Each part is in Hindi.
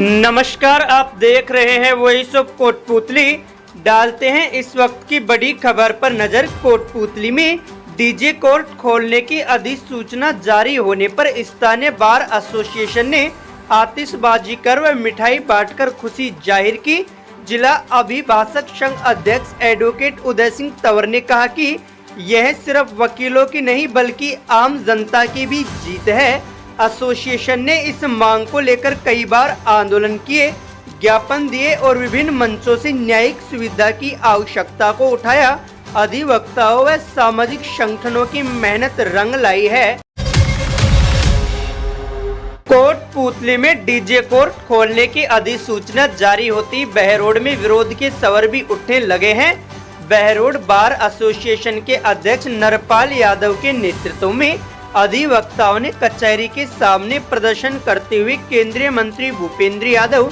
नमस्कार, आप देख रहे हैं वॉइस ऑफ कोटपुतली। डालते हैं इस वक्त की बड़ी खबर पर नजर। कोटपुतली में डीजे कोर्ट खोलने की अधिसूचना जारी होने पर स्थानीय बार एसोसिएशन ने आतिशबाजी कर व मिठाई बांटकर खुशी जाहिर की। जिला अभिभाषक संघ अध्यक्ष एडवोकेट उदय सिंह तंवर ने कहा कि यह सिर्फ वकीलों की नहीं बल्कि आम जनता की भी जीत है। एसोसिएशन ने इस मांग को लेकर कई बार आंदोलन किए, ज्ञापन दिए और विभिन्न मंचों से न्यायिक सुविधा की आवश्यकता को उठाया। अधिवक्ताओं व सामाजिक संगठनों की मेहनत रंग लाई है। कोटपुतली में डीजे कोर्ट खोलने की अधिसूचना जारी होती बहरोड में विरोध के स्वर भी उठने लगे हैं। बहरोड बार एसोसिएशन के अध्यक्ष नरपाल यादव के नेतृत्व में अधिवक्ताओं ने कचहरी के सामने प्रदर्शन करते हुए केंद्रीय मंत्री भूपेंद्र यादव,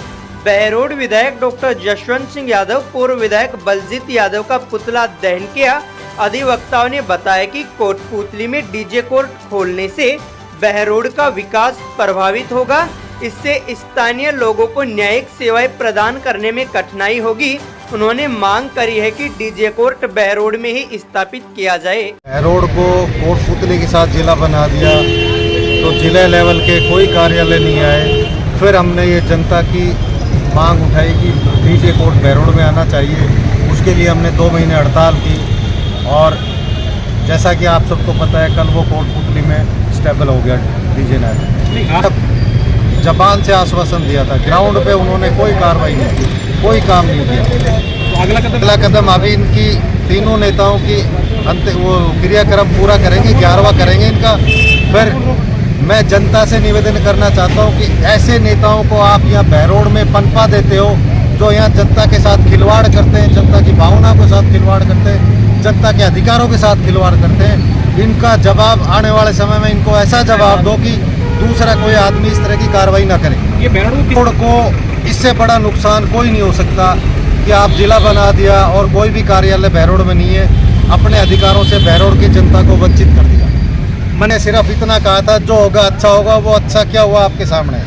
बहरोड विधायक डॉक्टर जसवंत सिंह यादव, पूर्व विधायक बलजीत यादव का पुतला दहन किया। अधिवक्ताओं ने बताया कि कोटपुतली में डीजे कोर्ट खोलने से बहरोड का विकास प्रभावित होगा। इससे स्थानीय लोगों को न्यायिक सेवाएं प्रदान करने में कठिनाई होगी। उन्होंने मांग करी है कि डीजे कोर्ट बहरोड में ही स्थापित किया जाए। बहरोड को कोटपुतली के साथ जिला बना दिया तो जिला लेवल के कोई कार्यालय नहीं आए। फिर हमने ये जनता की मांग उठाई कि डीजे कोर्ट बहरोड में आना चाहिए। उसके लिए हमने 2 महीने हड़ताल की और जैसा कि आप सबको पता है कल वो कोटपुतली में स्टेबल हो गया डीजे ने। जबान से आश्वासन दिया था, ग्राउंड पे उन्होंने कोई कार्रवाई नहीं की, कोई काम नहीं किया। अगला कदम अभी इनकी तीनों नेताओं की वो क्रियाक्रम पूरा करेंगे, 11वां करेंगे इनका। फिर मैं जनता से निवेदन करना चाहता हूं कि ऐसे नेताओं को आप यहाँ बहरोड में पनपा देते हो जो यहाँ जनता के साथ खिलवाड़ करते हैं, जनता की भावना के साथ खिलवाड़ करते हैं, जनता के अधिकारों के साथ खिलवाड़ करते हैं। इनका जवाब आने वाले समय में इनको ऐसा जवाब दो कि दूसरा कोई आदमी इस तरह की कार्रवाई ना करे। ये बहरोड को इससे बड़ा नुकसान कोई नहीं हो सकता कि आप जिला बना दिया और कोई भी कार्यालय बहरोड में नहीं है। अपने अधिकारों से बहरोड की जनता को वंचित कर दिया। मैंने सिर्फ इतना कहा था जो होगा अच्छा होगा, वो अच्छा क्या हुआ आपके सामने है।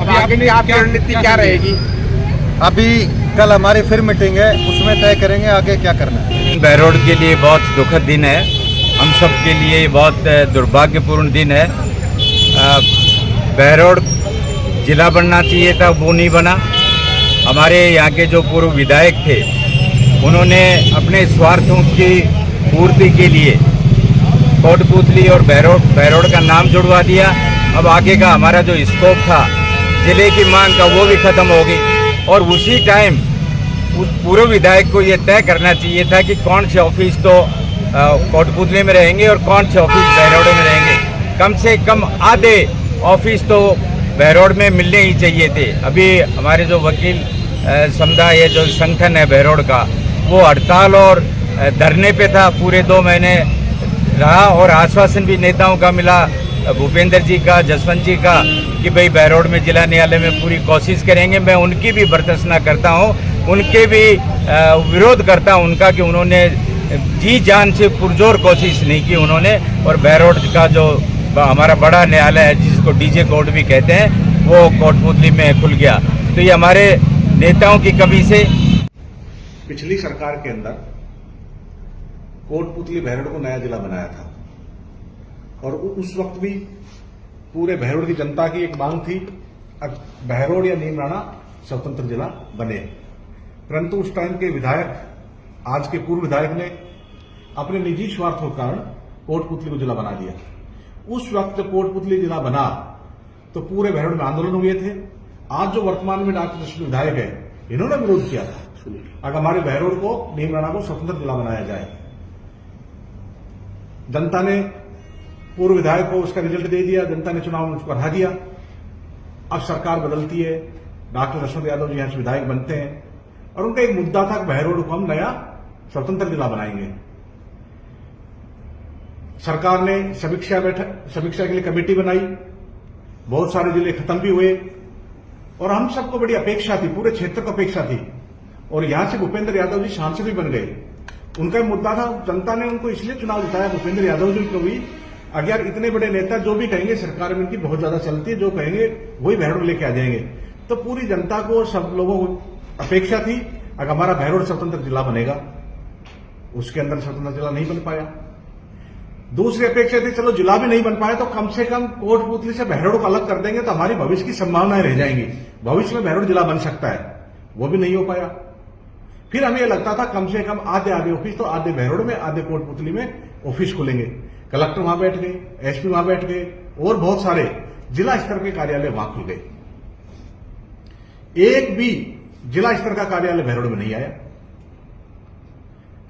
अभी आपकी रणनीति क्या रहेगी? अभी कल हमारी फिर मीटिंग है, उसमें तय करेंगे आगे क्या करना है। बहरोड के लिए बहुत दुखद दिन है, हम सब के लिए बहुत दुर्भाग्यपूर्ण दिन है। बहरोड जिला बनना चाहिए था, वो नहीं बना। हमारे यहाँ के जो पूर्व विधायक थे उन्होंने अपने स्वार्थों की पूर्ति के लिए कोटपुतली और बहरोड का नाम जुड़वा दिया। अब आगे का हमारा जो स्कोप था जिले की मांग का वो भी खत्म हो गई। और उसी टाइम उस पूर्व विधायक को ये तय करना चाहिए था कि कौन से ऑफिस तो कोटपुतली में रहेंगे और कौन से ऑफिस बहरोड में रहेंगे। कम से कम आधे ऑफिस तो बहरोड में मिलने ही चाहिए थे। अभी हमारे जो वकील समुदाय जो संगठन है बहरोड का, वो हड़ताल और धरने पे था, पूरे 2 महीने रहा और आश्वासन भी नेताओं का मिला, भूपेंद्र जी का, जसवंत जी का, कि भाई बहरोड में जिला न्यायालय में पूरी कोशिश करेंगे। मैं उनकी भी बर्दाश्त करता हूँ, उनके भी विरोध करता हूँ उनका कि उन्होंने जी जान से पुरजोर कोशिश नहीं की उन्होंने। और बहरोड का जो हमारा बड़ा न्यायालय है जिसको डीजे कोर्ट भी कहते हैं, वो कोटपुतली में खुल गया। तो ये हमारे नेताओं की कमी से। पिछली सरकार के अंदर कोटपुतली बहरोड को नया जिला बनाया था और उस वक्त भी पूरे बहरोड की जनता की एक मांग थी बहरोड या नीमराणा स्वतंत्र जिला बने। परंतु उस टाइम के विधायक, आज के पूर्व विधायक ने अपने निजी स्वार्थों के कारण कोटपुतली को जिला बना दिया। उस वक्त जब कोटपुतली जिला बना तो पूरे बहरोड में आंदोलन हुए थे। आज जो वर्तमान में डॉक्टर जसवंत विधायक है, इन्होंने विरोध किया था अगर हमारे बहरोड को, नीमराणा को स्वतंत्र जिला बनाया जाए। जनता ने पूर्व विधायक को उसका रिजल्ट दे दिया, जनता ने चुनाव में उसको हरा दिया। अब सरकार बदलती है, डॉक्टर जसवंत यादव जी यहां से विधायक बनते हैं और उनका एक मुद्दा था कि बहरोड को हम नया स्वतंत्र जिला बनाएंगे। सरकार ने समीक्षा के लिए कमेटी बनाई, बहुत सारे जिले खत्म भी हुए और हम सबको बड़ी अपेक्षा थी, पूरे क्षेत्र को अपेक्षा थी। और यहां से भूपेंद्र यादव जी सांसद भी बन गए। उनका एक मुद्दा था, जनता ने उनको इसलिए चुनाव जिताया भूपेंद्र यादव जी को भी अगर इतने बड़े नेता जो भी कहेंगे सरकार में इनकी बहुत ज्यादा चलती है, जो कहेंगे वही बहरोड लेके आ जाएंगे। तो पूरी जनता को, सब लोगों को अपेक्षा थी अगर हमारा बहरोड स्वतंत्र जिला बनेगा। उसके अंदर स्वतंत्र जिला नहीं बन पाया। दूसरी अपेक्षा थी चलो जिला भी नहीं बन पाया तो कम से कम कोटपुतली से बहरोड को अलग कर देंगे तो हमारी भविष्य की संभावनाएं रह जाएंगी, भविष्य में बहरोड जिला बन सकता है। वो भी नहीं हो पाया। फिर हमें लगता था कम से कम आधे ऑफिस तो आधे बहरोड में, आधे कोटपुतली में ऑफिस खुलेंगे। कलेक्टर वहां बैठ गए, एसपी वहां बैठ गए और बहुत सारे जिला स्तर के कार्यालय वहां खुल गए। एक भी जिला स्तर का कार्यालय बहरोड में नहीं आया।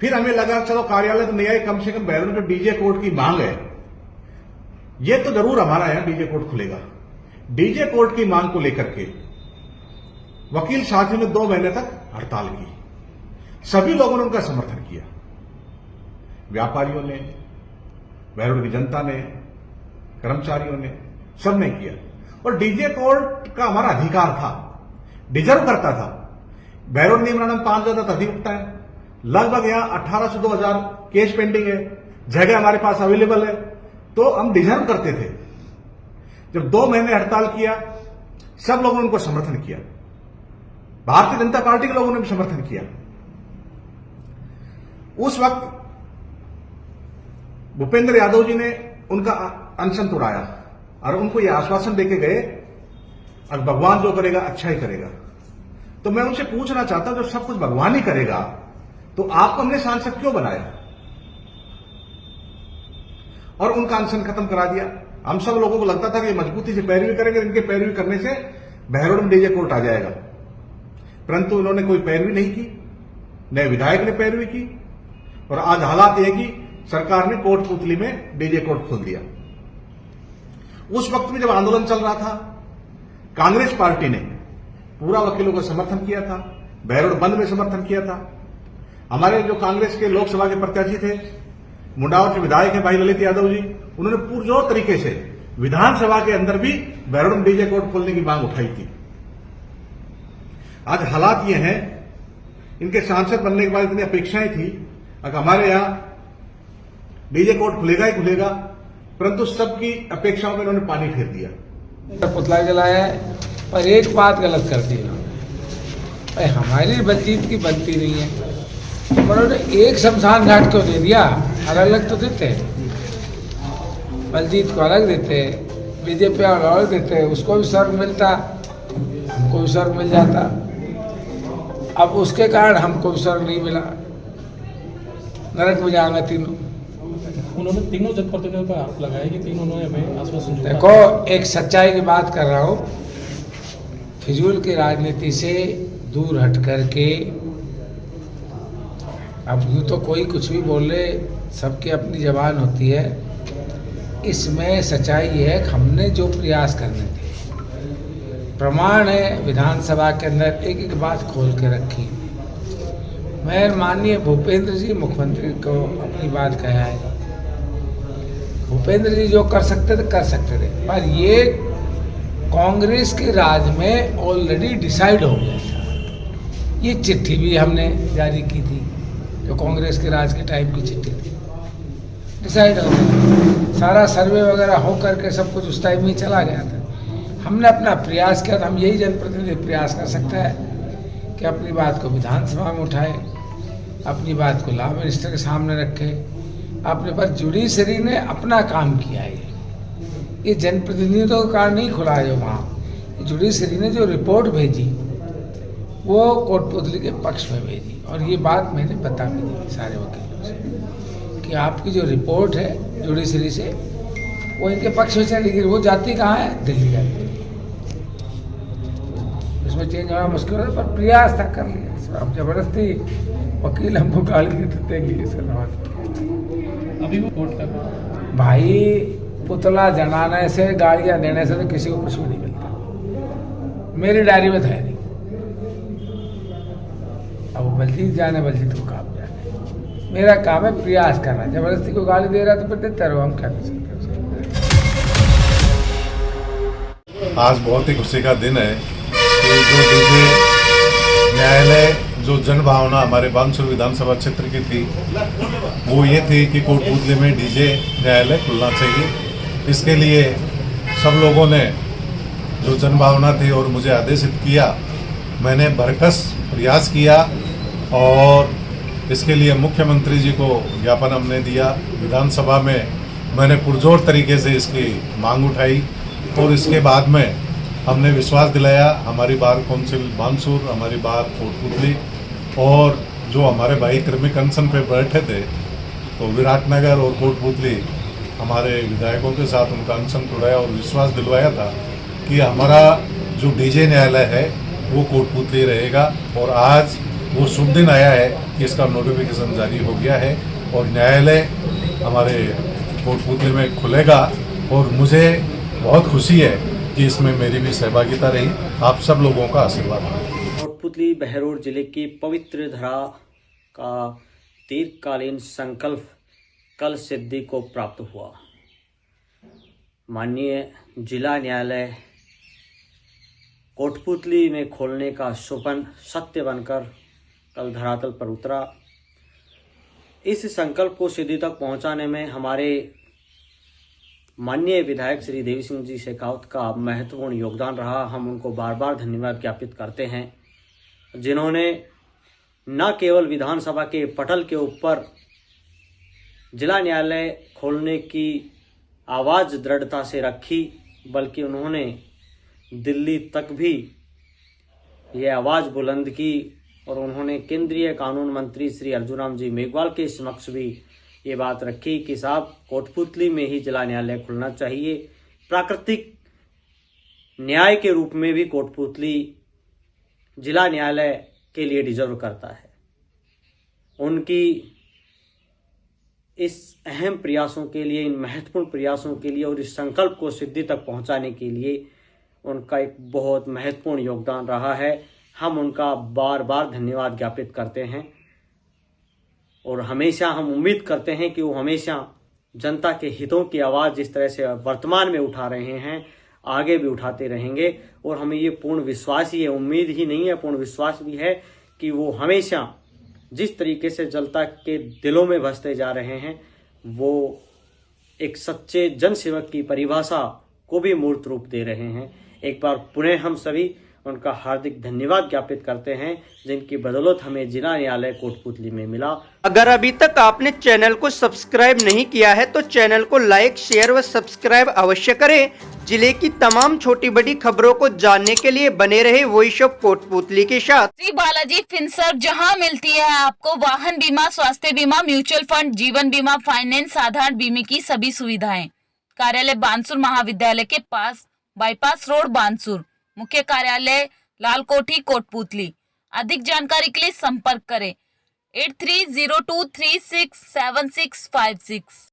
फिर हमें लगा चलो कार्यालय तो नहीं आए, कम से कम बहरोड में डीजे कोर्ट की मांग है, ये तो जरूर हमारा यहां डीजे कोर्ट खुलेगा। डीजे कोर्ट की मांग को लेकर के वकील साथियों ने 2 महीने तक हड़ताल की। सभी लोगों ने उनका समर्थन किया, व्यापारियों ने, बहरोड की जनता ने, कर्मचारियों ने, सबने किया। और डीजे कोर्ट का हमारा अधिकार था, डिजर्व करता था। बहरोड नियमन 5,000 अधिवक्ता है, लगभग यहां 1800 से 2000 केस पेंडिंग है, जगह हमारे पास अवेलेबल है, तो हम डिजर्व करते थे। जब 2 महीने हड़ताल किया, सब लोगों ने उनको समर्थन किया, भारतीय जनता पार्टी के लोगों ने भी समर्थन किया। उस वक्त भूपेंद्र यादव जी ने उनका अनशन तोड़ाया और उनको यह आश्वासन देके गए और भगवान जो करेगा अच्छा ही करेगा। तो मैं उनसे पूछना चाहता हूं जब सब कुछ भगवान ही करेगा तो आपको हमने सांसद क्यों बनाया और उनका अनशन खत्म करा दिया। हम सब लोगों को लगता था कि मजबूती से पैरवी करेंगे, इनके पैरवी करने से बहरोड में डीजे कोर्ट आ जाएगा, परंतु इन्होंने कोई पैरवी नहीं की, नए विधायक ने पैरवी की और आज हालात यह कि सरकार ने कोटपुतली में डीजे कोर्ट खोल दिया। उस वक्त में जब आंदोलन चल रहा था, कांग्रेस पार्टी ने पूरा वकीलों का समर्थन किया था, बहरोड बंद में समर्थन किया था। हमारे जो कांग्रेस के लोकसभा के प्रत्याशी थे, मुंडावर के विधायक है भाई ललित यादव जी, उन्होंने पुरजोर तरीके से विधानसभा के अंदर भी बहरोड में डीजे कोर्ट खोलने की मांग उठाई थी। आज हालात ये हैं, इनके सांसद बनने के बाद इतनी अपेक्षाएं थी अगर हमारे यहां डीजे कोर्ट खुलेगा ही खुलेगा, परंतु सबकी अपेक्षाओं में इन्होंने पानी फेर दिया। पुतला जलाया है, पर एक बात गलत कर दी इन्होंने, हमारी बलजीत की बनती नहीं है। उन्होंने एक शमशान घाट क्यों दे दिया, अलग अलग तो देते, बलजीत को अलग देते, बीजेपी वाला अलग देते, उसको भी स्वर्ग मिलता, हमको भी स्वर्ग मिल जाता। अब उसके कारण हमको भी स्वर्ग नहीं मिला, नरक में जाएंगे तीनों। उन्होंने तीनों जनप्रतिनिधियों पर आरोप लगाया कि तीनों ने हमें आश्वासन दिया। देखो, एक सच्चाई की बात कर रहा हूँ, फिजूल की राजनीति से दूर हट करके, अब यूँ तो कोई कुछ भी बोले, सबकी अपनी जबान होती है, इसमें सच्चाई ये है कि हमने जो प्रयास करने थे, प्रमाण है विधानसभा के अंदर एक एक बात खोल के रखी। मैं माननीय भूपेंद्र जी मुख्यमंत्री को अपनी बात कहा है, भूपेंद्र जी जो कर सकते थे कर सकते थे, पर ये कांग्रेस के राज में ऑलरेडी डिसाइड हो गया था। ये चिट्ठी भी हमने जारी की थी, जो कांग्रेस के राज के टाइम की चिट्ठी थी, डिसाइड हो गया, सारा सर्वे वगैरह हो करके सब कुछ उस टाइम में चला गया था। हमने अपना प्रयास किया था, हम यही जनप्रतिनिधि प्रयास कर सकते हैं कि अपनी बात को विधानसभा में उठाए, अपनी बात को लॉ मिनिस्टर के सामने रखे, अपने पर जुडिशरी ने अपना काम किया है। ये जनप्रतिनिधियों का कारण नहीं खुला है, वहाँ जुडिशरी ने जो रिपोर्ट भेजी वो कोटपुतली के पक्ष में भेजी, और ये बात मैंने बता भी दी थी सारे वकीलों से कि आपकी जो रिपोर्ट है जुडिशरी से वो इनके पक्ष में चली गई, वो जाती कहाँ है, दिल्ली जाती है। इसमें चेंज होना मुश्किल है, पर प्रयास था, कर लिया। अब जबरदस्ती वकील हमको गाली देंगे, अभी वो कोर्ट कर भाई, पुतला जलाने से, गाड़ियां देने से तो किसी को कुछ भी नहीं मिलता, मेरी डायरी में था नहीं। अब बलजीत जाने, बलजीत को काम जाने, मेरा काम है प्रयास करना। जबरदस्ती को गाली दे रहा तो फिर देते रहो, हम क्या कर सकते हैं। आज बहुत ही खुशी का दिन है कि जो डीजे न्यायालय, जो जनभावना हमारे बानसूर विधानसभा क्षेत्र की थी, वो ये थी कि कोटपुतली में डीजे न्यायालय खुलना चाहिए। इसके लिए सब लोगों ने जो जनभावना थी और मुझे आदेशित किया, मैंने बरकस प्रयास किया और इसके लिए मुख्यमंत्री जी को ज्ञापन हमने दिया। विधानसभा में मैंने पुरजोर तरीके से इसकी मांग उठाई और इसके बाद में हमने विश्वास दिलाया हमारी बार काउंसिल बानसूर, हमारी बार कोटपुतली और जो हमारे भाई क्रमिक अनशन पे बैठे थे तो विराटनगर और कोटपुतली हमारे विधायकों के साथ उनका अनशन तोड़ाया और विश्वास दिलवाया था कि हमारा जो डीजे न्यायालय है वो कोटपुतली रहेगा। और आज वो शुभ दिन आया है कि इसका नोटिफिकेशन जारी हो गया है और न्यायालय हमारे कोटपुतली में खुलेगा और मुझे बहुत खुशी है कि इसमें मेरी भी सहभागिता रही। आप सब लोगों का आशीर्वाद है। कोटपुतली बहरोड जिले की पवित्र धरा का दीर्घकालीन संकल्प कल सिद्धि को प्राप्त हुआ। माननीय जिला न्यायालय कोटपुतली में खोलने का सुपन सत्य बनकर कल धरातल पर उतरा। इस संकल्प को सिद्धि तक पहुंचाने में हमारे माननीय विधायक श्री देवी सिंह जी शेखावत का महत्वपूर्ण योगदान रहा। हम उनको बार बार धन्यवाद ज्ञापित करते हैं, जिन्होंने न केवल विधानसभा के पटल के ऊपर जिला न्यायालय खोलने की आवाज़ दृढ़ता से रखी, बल्कि उन्होंने दिल्ली तक भी ये आवाज़ बुलंद की और उन्होंने केंद्रीय कानून मंत्री श्री अर्जुन राम जी मेघवाल के समक्ष भी ये बात रखी कि साहब कोटपुतली में ही जिला न्यायालय खुलना चाहिए। प्राकृतिक न्याय के रूप में भी कोटपुतली जिला न्यायालय के लिए डिजर्व करता है। उनकी इस अहम प्रयासों के लिए, इन महत्वपूर्ण प्रयासों के लिए और इस संकल्प को सिद्धि तक पहुंचाने के लिए उनका एक बहुत महत्वपूर्ण योगदान रहा है। हम उनका बार बार धन्यवाद ज्ञापित करते हैं और हमेशा हम उम्मीद करते हैं कि वो हमेशा जनता के हितों की आवाज़ जिस तरह से वर्तमान में उठा रहे हैं, आगे भी उठाते रहेंगे। और हमें ये पूर्ण विश्वास ही है, उम्मीद ही नहीं है, पूर्ण विश्वास भी है कि वो हमेशा जिस तरीके से जनता के दिलों में बसते जा रहे हैं, वो एक सच्चे जनसेवक की परिभाषा को भी मूर्त रूप दे रहे हैं। एक बार पुनः हम सभी उनका हार्दिक धन्यवाद ज्ञापित करते हैं, जिनकी बदौलत हमें जिला न्यायालय कोटपुतली में मिला। अगर अभी तक आपने चैनल को सब्सक्राइब नहीं किया है तो चैनल को लाइक, शेयर व सब्सक्राइब अवश्य करें। जिले की तमाम छोटी बड़ी खबरों को जानने के लिए बने रहे वॉइस ऑफ कोटपुतली के साथ। श्री बालाजी फिनसर्व, जहां मिलती है आपको वाहन बीमा, स्वास्थ्य बीमा, म्यूचुअल फंड, जीवन बीमा, फाइनेंस, साधारण बीमे की सभी सुविधाएं। कार्यालय बानसूर महाविद्यालय के पास, बाईपास रोड बानसूर। मुख्य कार्यालय लालकोठी कोटपुतली। अधिक जानकारी के लिए संपर्क करें 8302367656।